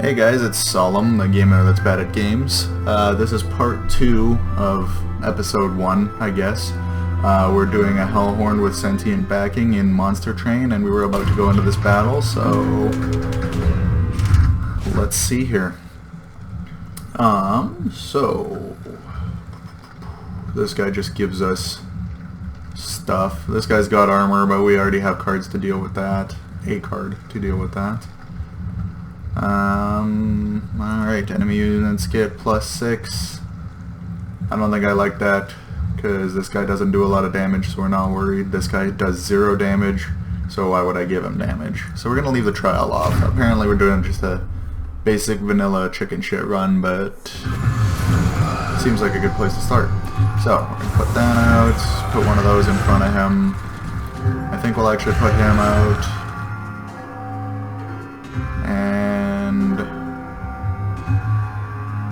Hey guys, it's Solemn, the gamer that's bad at games. This is part 2 of episode 1, I guess. We're doing a Hellhorned with sentient backing in Monster Train, and we were about to go into this battle, so let's see here. So this guy just gives us stuff. This guy's got armor, but we already have cards to deal with that. A card to deal with that. Alright, enemy units get +6. I don't think I like that, because this guy doesn't do a lot of damage, so we're not worried. This guy does 0 damage, so why would I give him damage? So we're gonna leave the trial off. Apparently we're doing just a basic vanilla chicken shit run, but it seems like a good place to start. So, we're gonna put that out, put one of those in front of him. I think we'll actually put him out. And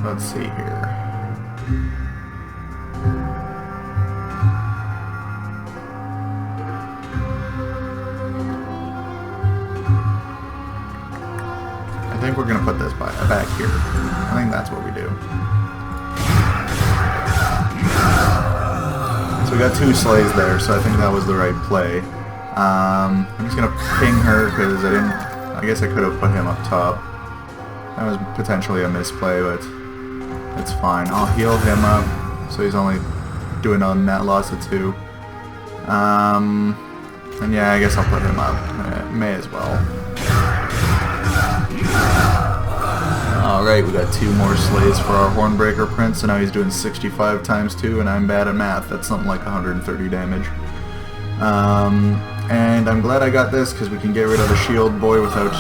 let's see here. I think we're gonna put this back here. I think that's what we do. So we got 2 slays there, so I think that was the right play. I'm just gonna ping her because I guess I could have put him up top. That was potentially a misplay, but it's fine. I'll heal him up, so he's only doing a net loss of 2. And yeah, I guess I'll put him up. May as well. Alright, we got 2 more slays for our Hornbreaker Prince, so now he's doing 65 times 2, and I'm bad at math. That's something like 130 damage. And I'm glad I got this, because we can get rid of the shield boy without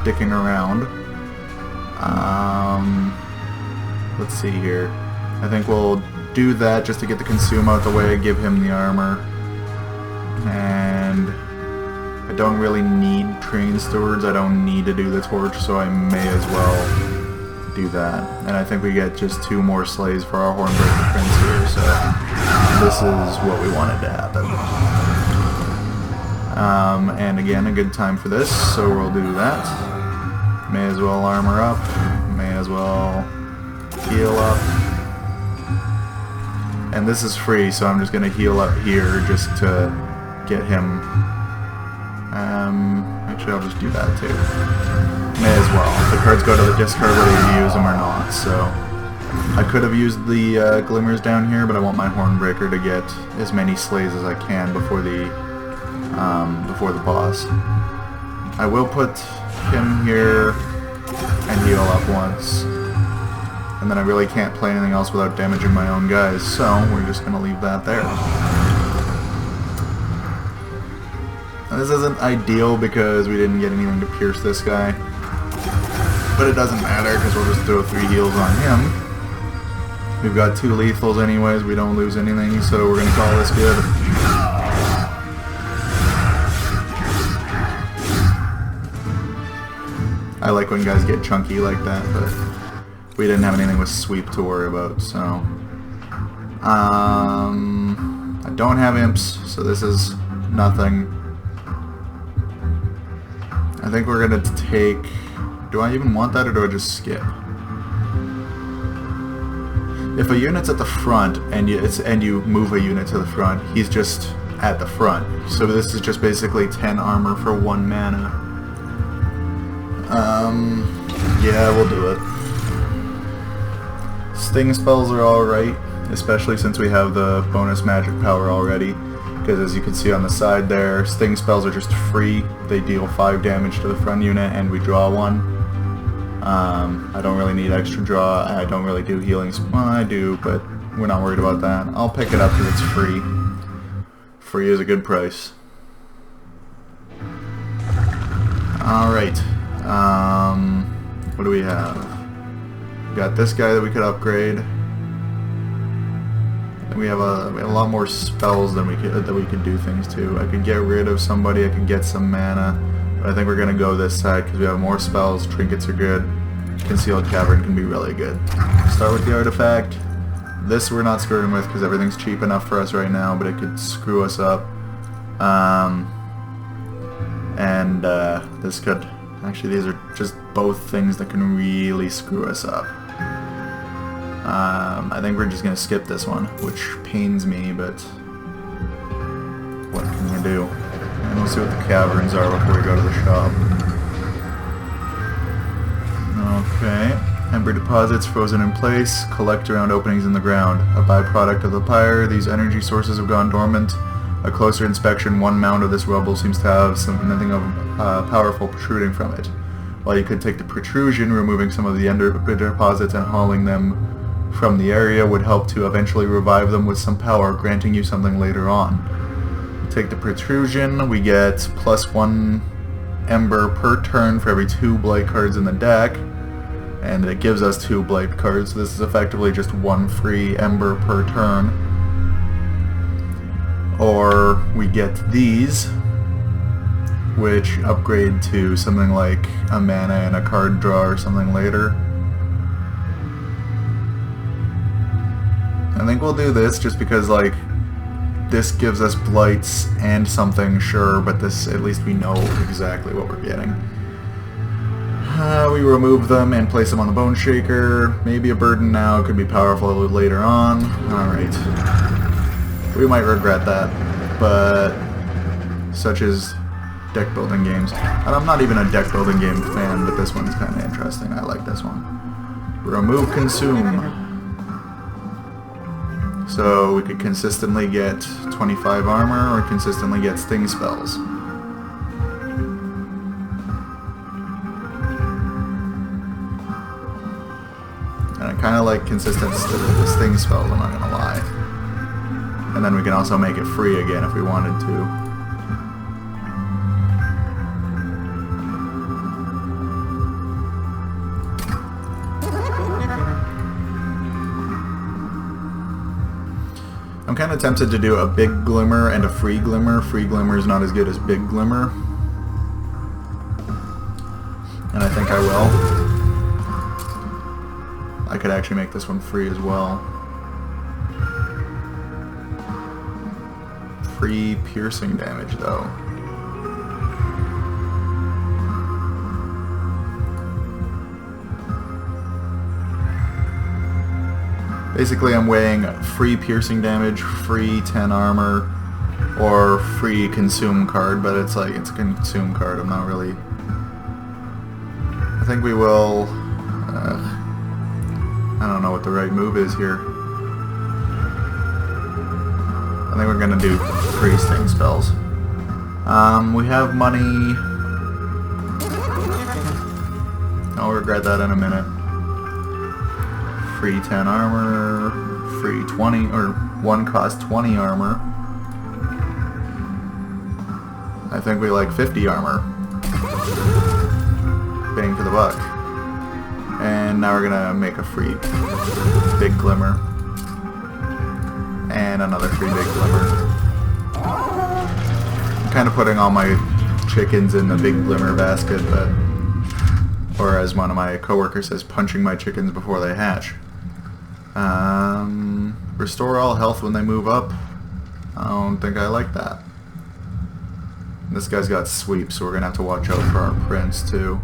dicking around. Let's see here. I think we'll do that just to get the consume out the way, give him the armor. And I don't really need train stewards, I don't need to do the torch, so I may as well do that. And I think we get just 2 more slays for our Hornbreaker Prince here, so this is what we wanted to happen. And again, a good time for this, so we'll do that. May as well armor up, may as well heal up. And this is free, so I'm just going to heal up here just to get him. Actually, I'll just do that too. May as well. The cards go to the discard whether you use them or not, so I could have used the glimmers down here, but I want my Hornbreaker to get as many slays as I can before the boss. I will put him here and heal up once, and then I really can't play anything else without damaging my own guys, so we're just going to leave that there. Now, this isn't ideal because we didn't get anything to pierce this guy, but it doesn't matter because we'll just throw 3 heals on him. We've got 2 lethals anyways, we don't lose anything, so we're going to call this good. I like when guys get chunky like that, but we didn't have anything with sweep to worry about, so. I don't have imps, so this is nothing. I think we're gonna take... Do I even want that, or do I just skip? If a unit's at the front, and you move a unit to the front, he's just at the front. So this is just basically 10 armor for 1 mana. Yeah, we'll do it. Sting spells are alright, especially since we have the bonus magic power already, because as you can see on the side there, sting spells are just free. They deal 5 damage to the front unit and we draw 1. I don't really need extra draw, I don't really do healing. Well, I do, but we're not worried about that. I'll pick it up because it's free. Free is a good price. Alright. What do we have? We got this guy that we could upgrade. And we have a lot more spells than we could do things to. I could get rid of somebody, I could get some mana, but I think we're gonna go this side because we have more spells. Trinkets are good. Concealed Cavern can be really good. Start with the artifact. This we're not screwing with because everything's cheap enough for us right now, but it could screw us up. This could Actually, these are just both things that can really screw us up. I think we're just going to skip this one, which pains me, but what can we do? And we'll see what the caverns are before we go to the shop. Okay. Ember deposits frozen in place, collect around openings in the ground. A byproduct of the fire, these energy sources have gone dormant. A closer inspection, one mound of this rubble seems to have something of powerful protruding from it. While you could take the protrusion, removing some of the ender deposits and hauling them from the area would help to eventually revive them with some power, granting you something later on. Take the protrusion, we get +1 ember per turn for every 2 blight cards in the deck, and it gives us 2 blight cards, so this is effectively just 1 free ember per turn. Or we get these, which upgrade to something like a mana and a card draw or something later. I think we'll do this just because, like, this gives us blights and something, sure, but this, at least we know exactly what we're getting. We remove them and place them on the Bone Shaker. Maybe a burden now, could be powerful later on. Alright. We might regret that, but such is deck building games. And I'm not even a deck building game fan, but this one's kind of interesting. I like this one. Remove Consume. So we could consistently get 25 armor or consistently get sting spells. And I kind of like consistent sting spells, I'm not gonna lie. And then we can also make it free again if we wanted to. I'm kind of tempted to do a big glimmer and a free glimmer. Free glimmer is not as good as big glimmer. And I think I will. I could actually make this one free as well. Free piercing damage though. Basically, I'm weighing free piercing damage, free 10 armor, or free consume card, but it's like, it's a consume card, I'm not really... I think we will... I don't know what the right move is here. I think we're gonna do free sting spells. We have money... I'll regret that in a minute. Free 10 armor, free 20, or 1 cost 20 armor. I think we like 50 armor. Bang for the buck. And now we're gonna make a free big glimmer. And another free big glimmer. I'm kind of putting all my chickens in the big glimmer basket, but... Or as one of my coworkers says, punching my chickens before they hatch. Restore all health when they move up. I don't think I like that. This guy's got sweep, so we're gonna have to watch out for our prince too.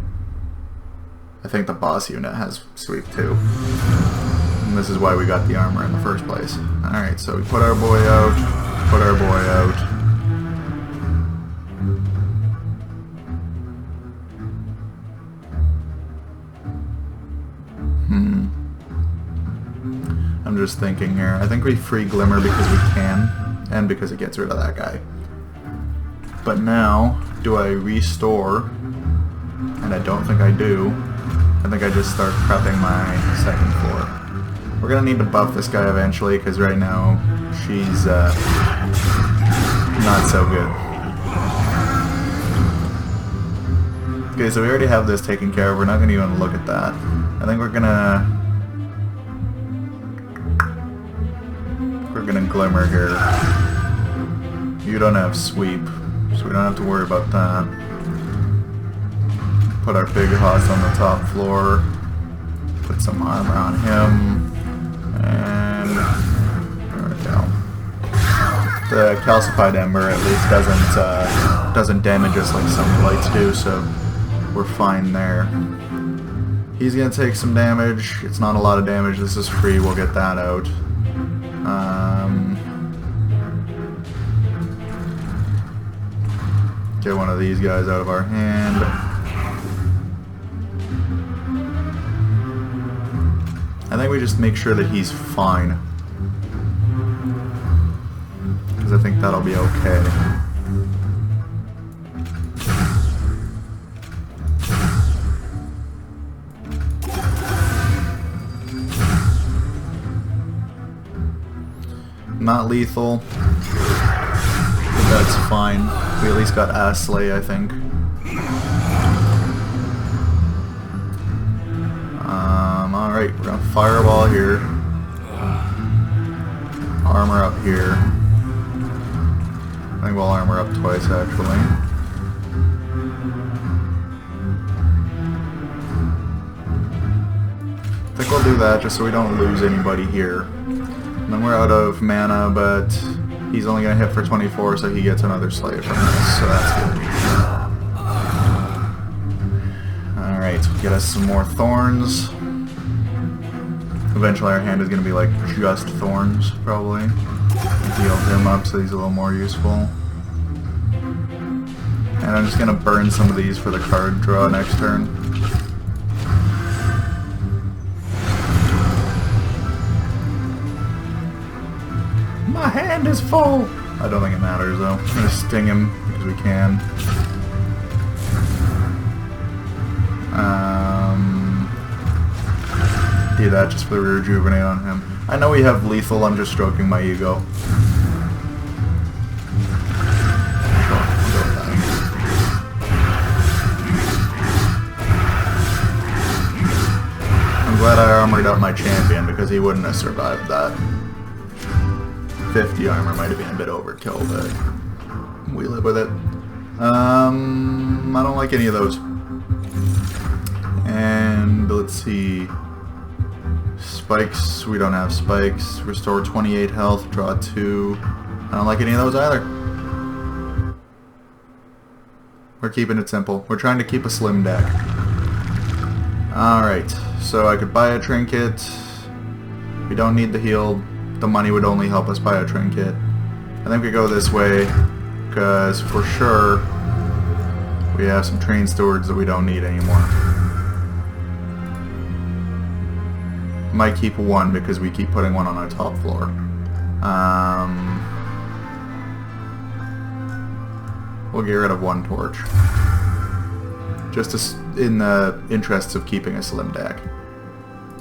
I think the boss unit has sweep too. And this is why we got the armor in the first place. Alright, so we put our boy out, put our boy out. I'm just thinking here. I think we free Glimmer because we can, and because it gets rid of that guy. But now, do I restore? And I don't think I do. I think I just start prepping my second floor. We're gonna need to buff this guy eventually, because right now, she's not so good. Okay, so we already have this taken care of. We're not gonna even look at that. I think we're gonna Glimmer here. You don't have sweep, so we don't have to worry about that. Put our big hoss on the top floor. Put some armor on him. And there we go. The calcified ember at least doesn't damage us like some blights do, so we're fine there. He's gonna take some damage. It's not a lot of damage. This is free. We'll get that out. Get one of these guys out of our hand. I think we just make sure that he's fine. Because I think that'll be okay. Not lethal. But that's fine. We at least got Aslay, I think. Alright, we're gonna fireball here. Armor up here. I think we'll armor up twice, actually. I think we'll do that just so we don't lose anybody here. And then we're out of mana, but he's only going to hit for 24, so he gets another slave from this, so that's good. Alright, so get us some more thorns. Eventually our hand is going to be like just thorns, probably. Heal him up so he's a little more useful. And I'm just going to burn some of these for the card draw next turn. My hand is full! I don't think it matters though. I'm gonna sting him because we can. Do that just for the rejuvenate on him. I know we have lethal, I'm just stroking my ego. I'm glad I armored up my champion because he wouldn't have survived that. 50 armor might have been a bit overkill, but we live with it. I don't like any of those. And let's see. Spikes, we don't have spikes. Restore 28 health, draw 2. I don't like any of those either. We're keeping it simple. We're trying to keep a slim deck. Alright, so I could buy a trinket. We don't need the heal. The money would only help us buy a trinket. I think we go this way because for sure we have some train stewards that we don't need anymore. Might keep one because we keep putting one on our top floor. We'll get rid of one torch. Just in the interests of keeping a slim deck.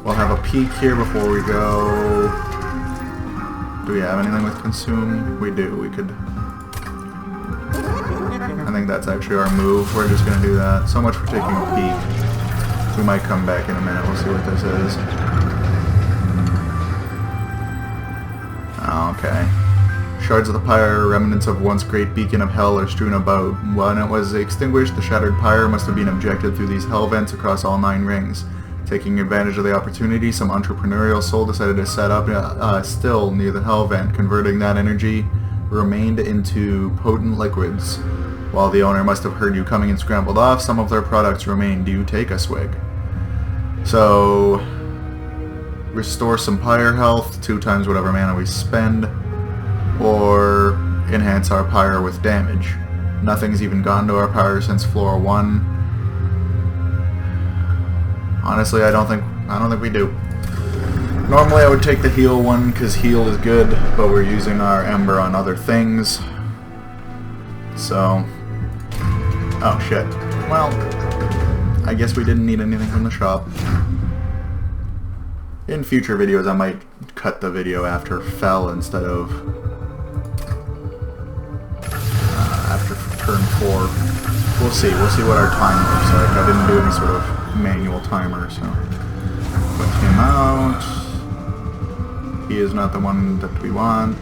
We'll have a peek here before we go. Do we have anything with consume? We do. We could... I think that's actually our move. We're just going to do that. So much for taking a peek. We might come back in a minute. We'll see what this is. Okay. Shards of the pyre, remnants of once great beacon of hell, are strewn about. When it was extinguished, the shattered pyre must have been ejected through these hell vents across all 9 rings. Taking advantage of the opportunity, some entrepreneurial soul decided to set up still near the hell vent, converting that energy remained into potent liquids. While the owner must have heard you coming and scrambled off, some of their products remain. Do you take a swig? So, restore some pyre health, 2 times whatever mana we spend, or enhance our pyre with damage. Nothing's even gone to our pyre since floor 1. Honestly, I don't think we do. Normally I would take the heal one because heal is good, but we're using our ember on other things. So, oh shit. Well, I guess we didn't need anything from the shop. In future videos I might cut the video after fell instead of after turn 4. We'll see what our time looks like. I didn't do any sort of manual timer, so put him out. He is not the one that we want.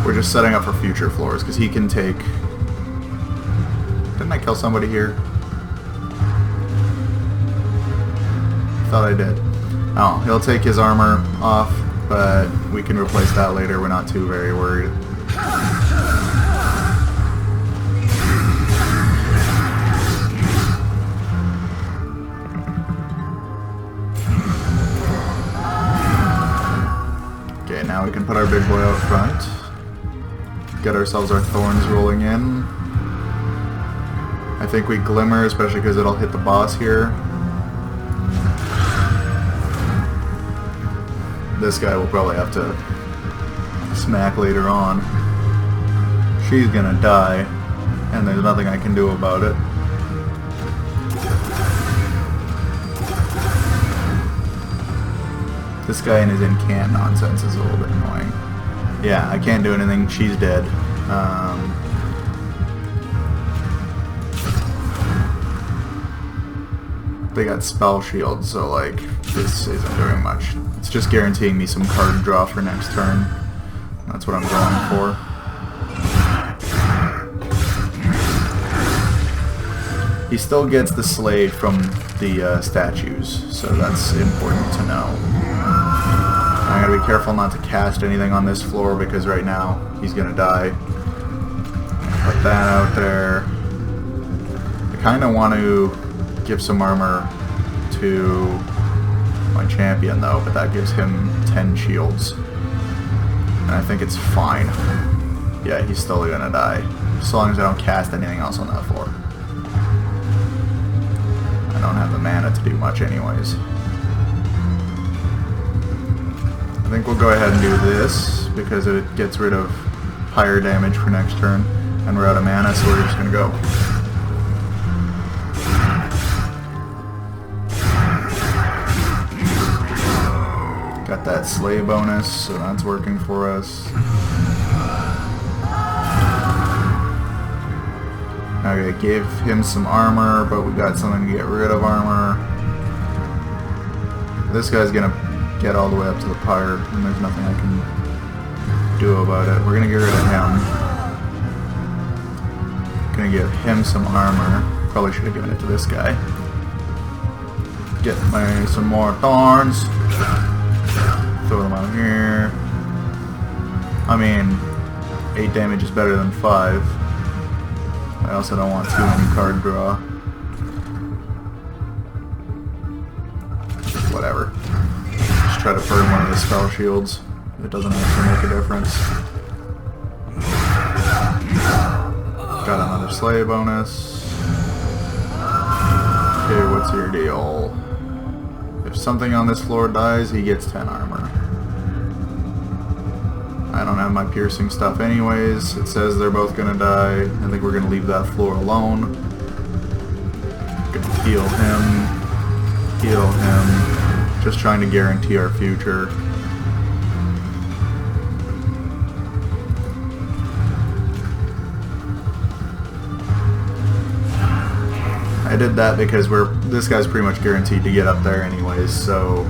We're just setting up for future floors because he can take... Didn't I kill somebody here? Thought I did. Oh, he'll take his armor off. but we can replace that later. We're not too very worried. Okay, now we can put our big boy out front. Get ourselves our thorns rolling in. I think we glimmer, especially because it'll hit the boss here. This guy will probably have to smack later on. She's gonna die, and there's nothing I can do about it. This guy and his incant nonsense is a little bit annoying. Yeah, I can't do anything. She's dead. They got spell shield, so like this isn't doing much. It's just guaranteeing me some card draw for next turn. That's what I'm going for. He still gets the slave from the statues, so that's important to know. I gotta be careful not to cast anything on this floor because right now he's gonna die. Put that out there. I kinda want to give some armor to my champion though, but that gives him 10 shields. And I think it's fine. Yeah, he's still gonna die. As long as I don't cast anything else on that floor. I don't have the mana to do much anyways. I think we'll go ahead and do this because it gets rid of higher damage for next turn. And we're out of mana, so we're just gonna go. Got that slay bonus, so that's working for us. Okay, gave him some armor, but we got something to get rid of armor. This guy's gonna get all the way up to the pyre, and there's nothing I can do about it. We're gonna get rid of him. Gonna give him some armor. Probably should have given it to this guy. Get me some more thorns. Throw them out here. I mean, 8 damage is better than 5. I also don't want too many card draw. Whatever. Just try to burn one of the spell shields. It doesn't actually make a difference. Got another slay bonus. Okay, what's your deal? If something on this floor dies, he gets 10 armor. I don't have my piercing stuff anyways. It says they're both gonna die. I think we're gonna leave that floor alone. Gonna heal him. Heal him. Just trying to guarantee our future. I did that because this guy's pretty much guaranteed to get up there anyways, so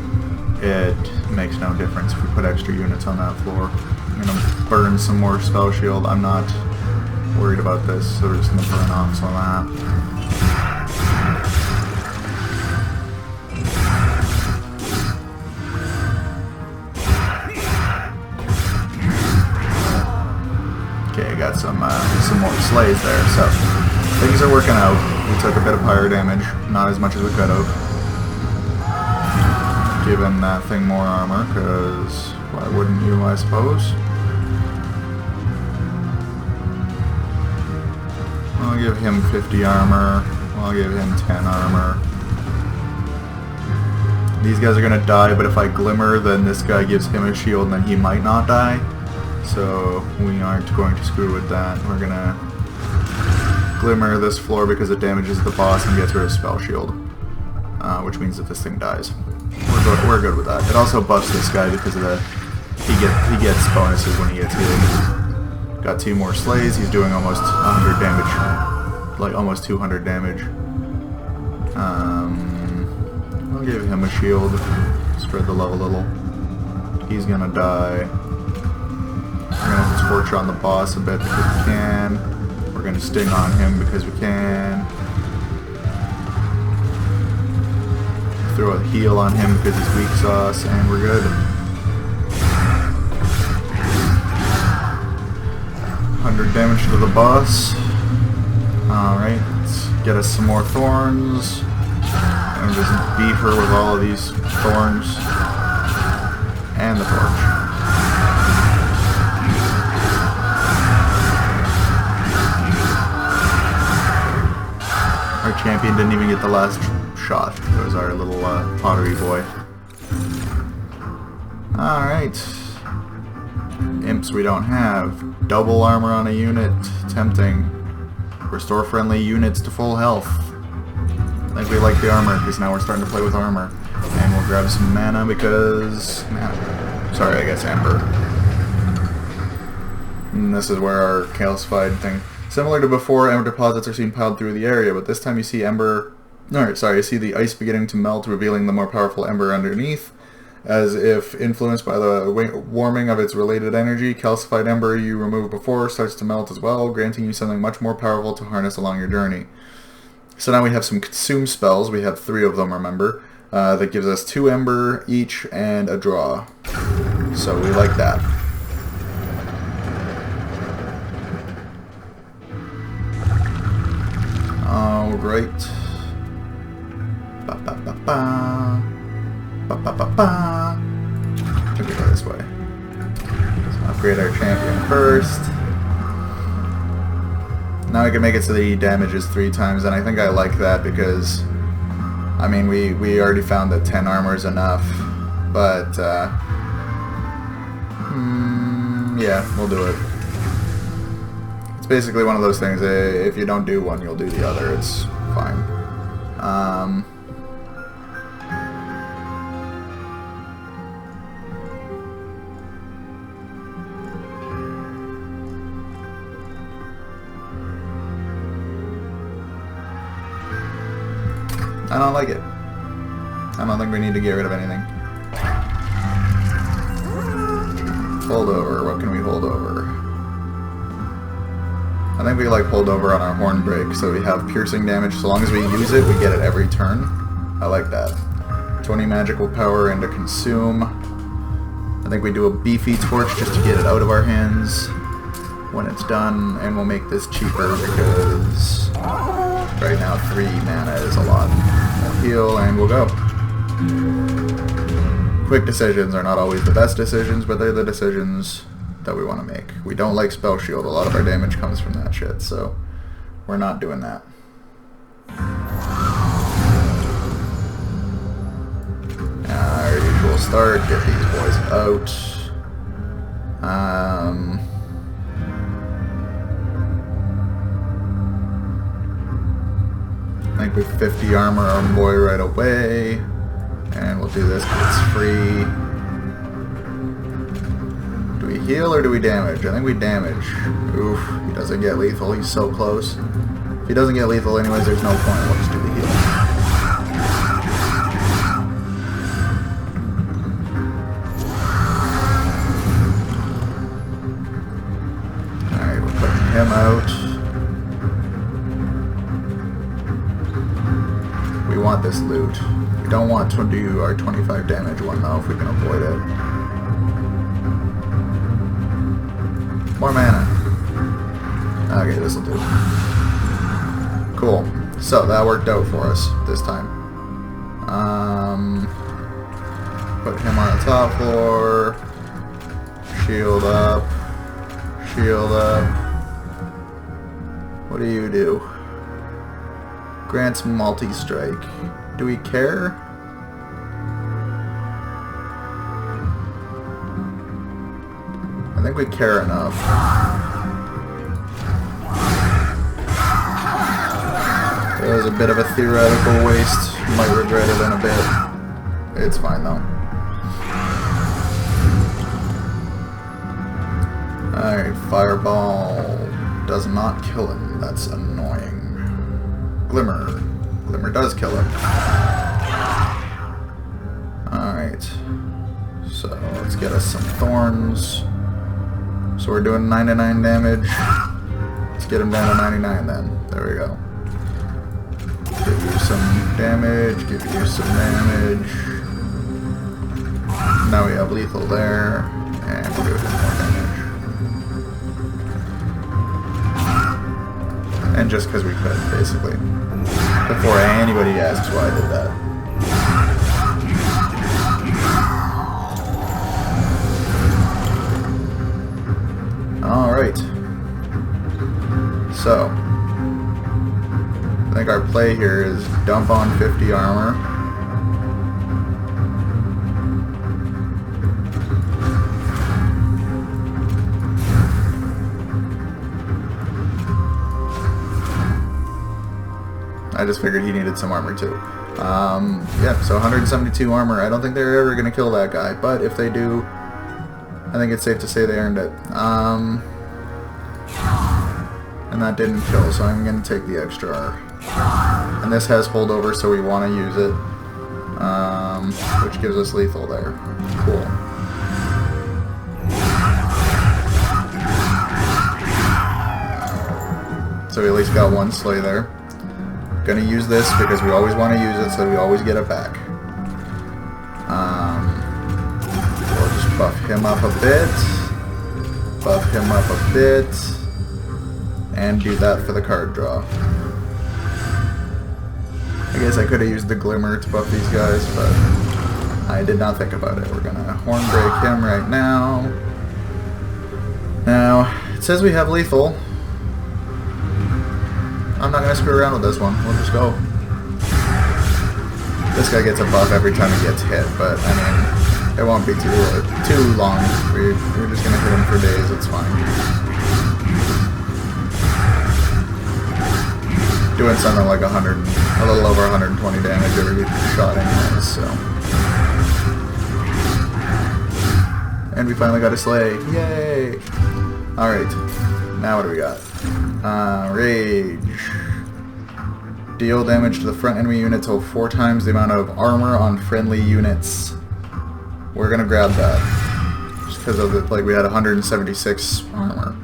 it makes no difference if we put extra units on that floor. I'm gonna burn some more spell shield. I'm not worried about this, so we're just gonna burn off some of that. Okay, I got some more slays there, so things are working out. We took a bit of pyre damage, not as much as we could have. Given that thing more armor, because why wouldn't you, I suppose? I'll give him 50 armor. I'll give him 10 armor. These guys are gonna die, but if I glimmer, then this guy gives him a shield, and then he might not die. So we aren't going to screw with that. We're gonna glimmer this floor because it damages the boss and gets rid of spell shield, which means that this thing dies. We're good with that. It also buffs this guy because of the he gets bonuses when he gets healed. Got 2 more slays. He's doing almost 100 damage, like almost 200 damage. I'll give him a shield. Spread the love a little. He's gonna die. We're gonna have to torture on the boss a bit because we can. We're gonna sting on him because we can. Throw a heal on him because he's weak sauce, and we're good. 100 damage to the boss. Alright, let's get us some more thorns. And just beat her with all of these thorns. And the torch. Our champion didn't even get the last shot. It was our little pottery boy. Alright. Imps we don't have. Double armor on a unit. Tempting. Restore friendly units to full health. I think we like the armor because now we're starting to play with armor. And we'll grab some mana because... mana. Sorry, I guess Ember. And this is where our calcified thing... Similar to before, ember deposits are seen piled through the area, but this time you see ember... Alright, sorry, you see the ice beginning to melt, revealing the more powerful ember underneath. As if influenced by the warming of its related energy, calcified ember you removed before starts to melt as well, granting you something much more powerful to harness along your journey. So now we have some consume spells. We have 3 of them, remember. That gives us 2 ember each and a draw. So we like that. Alright. Ba ba ba ba. Ba ba ba ba. We can go this way. So upgrade our champion first. Now we can make it so that he damages 3 times, and I think I like that because, I mean, we already found that 10 armor is enough, but yeah, we'll do it. It's basically one of those things. If you don't do one, you'll do the other. It's fine. I don't like it. I don't think we need to get rid of anything. Hold over. What can we hold over? I think we like hold over on our horn break, so we have piercing damage. So long as we use it, we get it every turn. I like that. 20 magical power into consume. I think we do a beefy torch just to get it out of our hands when it's done, and we'll make this cheaper because right now 3 mana is a lot. We'll heal and we'll go. Quick decisions are not always the best decisions, but they're the decisions that we want to make. We don't like spell shield. A lot of our damage comes from that shit, so we're not doing that. Our usual start, get these boys out. I think we 50 armor our boy right away, and we'll do this because it's free. Do we heal or do we damage? I think we damage. Oof, he doesn't get lethal, he's so close. If he doesn't get lethal anyways, there's no point, we'll just do the heal. Alright, we're putting him out. We want this loot. We don't want to do our 25 damage one though, if we can avoid it. More mana. Okay, this'll do. Cool. So that worked out for us this time. Put him on the top floor. Shield up. Shield up. What do you do? Grants multi-strike. Do we care? I think we care enough. It was a bit of a theoretical waste. Might regret it in a bit. It's fine though. Alright, fireball does not kill him. That's annoying. Glimmer. Glimmer does kill him. Alright. So let's get us some thorns. So we're doing 99 damage. Let's get him down to 99 then. There we go. Give you some damage. Give you some damage. Now we have lethal there. And we'll give him more damage. just because we could, basically. Before anybody asks why I did that. Alright. So, I think our play here is dump on 50 armor. I just figured he needed some armor too. Yeah, so 172 armor. I don't think they're ever going to kill that guy, but if they do, I think it's safe to say they earned it. And that didn't kill, so I'm going to take the extra R. And this has holdover, so we want to use it, which gives us lethal there. Cool. So we at least got one slay there. Gonna use this because we always want to use it, so we always get it back. We'll just buff him up a bit, and do that for the card draw. I guess I could have used the Glimmer to buff these guys, but I did not think about it. We're gonna Horn Break him right now. Now, it says we have lethal. I'm not going to screw around with this one. We'll just go. This guy gets a buff every time he gets hit, but, I mean, it won't be too long. We're just going to hit him for days. It's fine. Doing something like a little over 120 damage every shot anyways, so. And we finally got a slay. Yay! Alright. Now what do we got? Rage. Deal damage to the front enemy unit till 4 times the amount of armor on friendly units. We're gonna grab that. Just because of it, like we had 176 armor.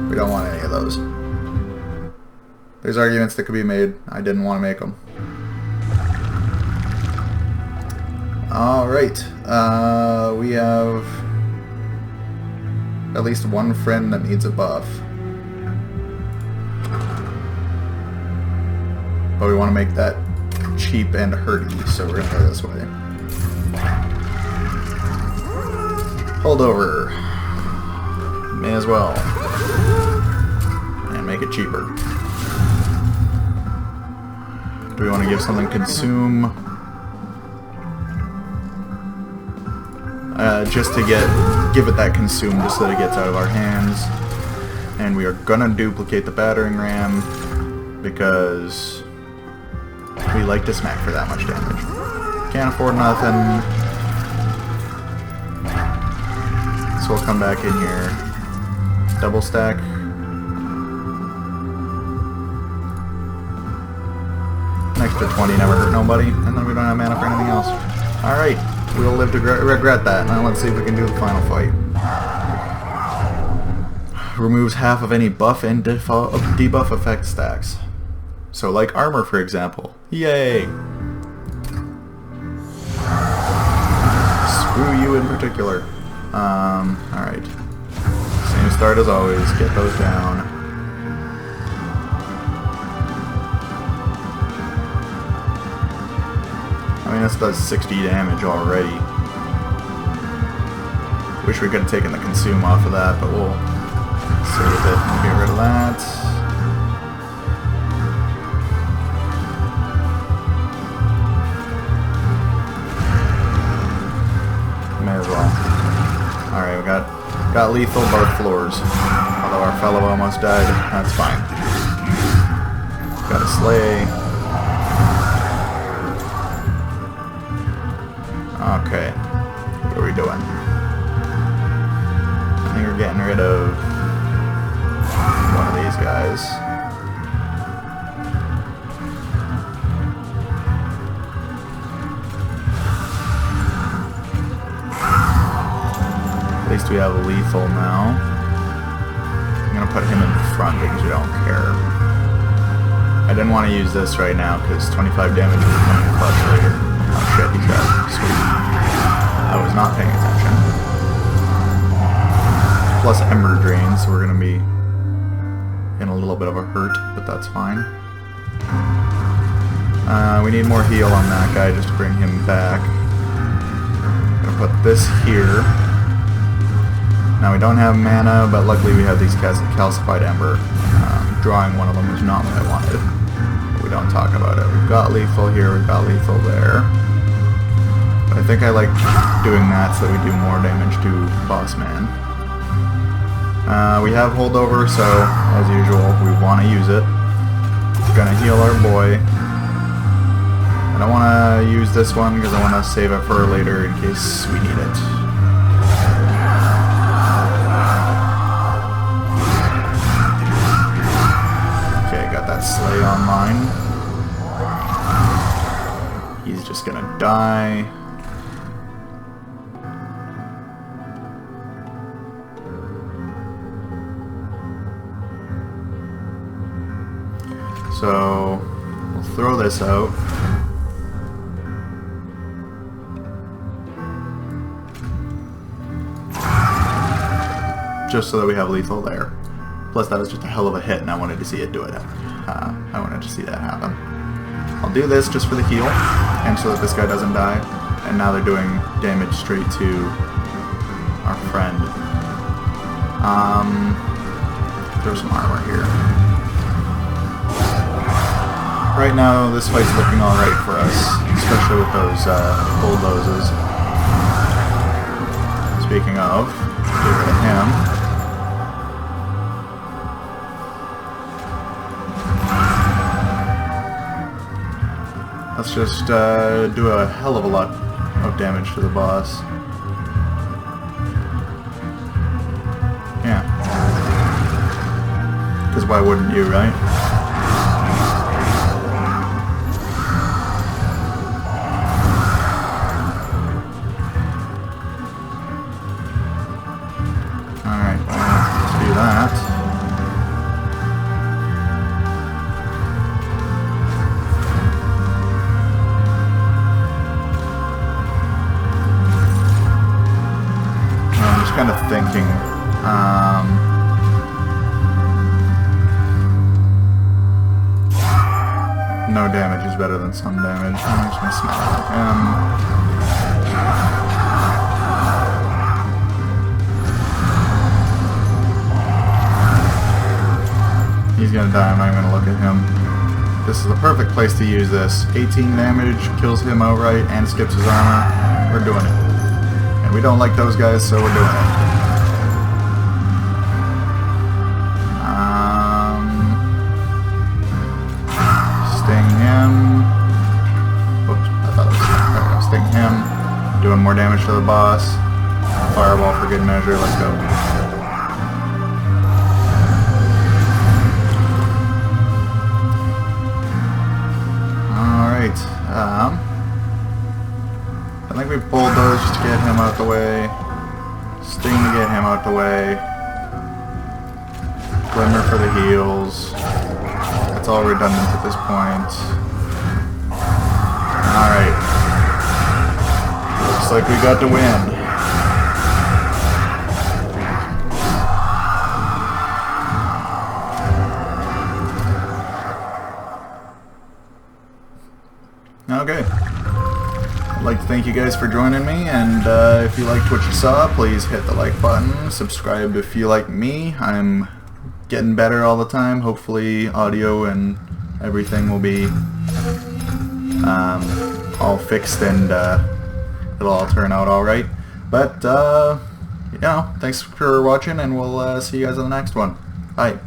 We don't want any of those. There's arguments that could be made. I didn't want to make them. Alright. We have at least one friend that needs a buff. But we want to make that cheap and hurty, so we're going to go this way. Hold over. May as well. And make it cheaper. Do we want to give something consume? Just to give it that consume, just so that it gets out of our hands. And we are gonna duplicate the battering ram because we like to smack for that much damage. Can't afford nothing. So we'll come back in here. Double stack. An extra 20 never hurt nobody, and then we don't have mana for anything else. Alright. We'll live to regret that. Now let's see if we can do the final fight. Removes half of any buff and debuff effect stacks. So like armor, for example. Yay! Screw you in particular. Alright. Same start as always. Get those down. I mean, this does 60 damage already. Wish we could have taken the consume off of that, but we'll save it and get rid of that. May as well. Alright, we got lethal both floors. Although our fellow almost died, that's fine. Got a slay. Okay, what are we doing? I think we're getting rid of one of these guys. At least we have lethal now. I'm gonna put him in front because we don't care. I didn't want to use this right now because 25 damage will come in clutch later. Oh shit, he's got sweet. I was not paying attention. plus Ember Drain, so we're going to be in a little bit of a hurt, but that's fine. We need more heal on that guy just to bring him back. Gonna put this here. Now we don't have mana, but luckily we have these calcified Ember. Drawing one of them is not what I wanted. But we don't talk about it. We've got lethal here, we've got lethal there. But I think I like doing that so that we do more damage to Boss Man. We have holdover, so as usual, we want to use it. Gonna heal our boy. I don't want to use this one because I want to save it for later in case we need it. Okay, got that Slay online. He's just gonna die. So, we'll throw this out. Just so that we have lethal there. Plus that was just a hell of a hit and I wanted to see it do it. I wanted to see that happen. I'll do this just for the heal, and so that this guy doesn't die. And now they're doing damage straight to our friend. Throw some armor here. Right now, this fight's looking alright for us, especially with those bulldozers. Speaking of, get rid of him. Let's just do a hell of a lot of damage to the boss. Yeah. Because why wouldn't you, right? Kind of thinking, no damage is better than some damage. I'm just gonna smash him. He's gonna die, I'm not even gonna look at him. This is the perfect place to use this. 18 damage, kills him outright, and skips his armor. We're doing it. And we don't like those guys, so we're doing it. Sting him. Whoops, I thought it was... There we go, sting him. Doing more damage to the boss. Fireball for good measure, let's go. Alright, I think we bulldoze just to get him out the way. Sting to get him out the way. Glimmer for the heals. That's all redundant at this point. Alright. Looks like we got to win. Okay. I'd like to thank you guys for joining me, and if you liked what you saw, please hit the like button, subscribe if you like me. I'm getting better all the time. Hopefully audio and everything will be all fixed, and it'll all turn out alright. But, you know, thanks for watching, and we'll see you guys on the next one. Bye.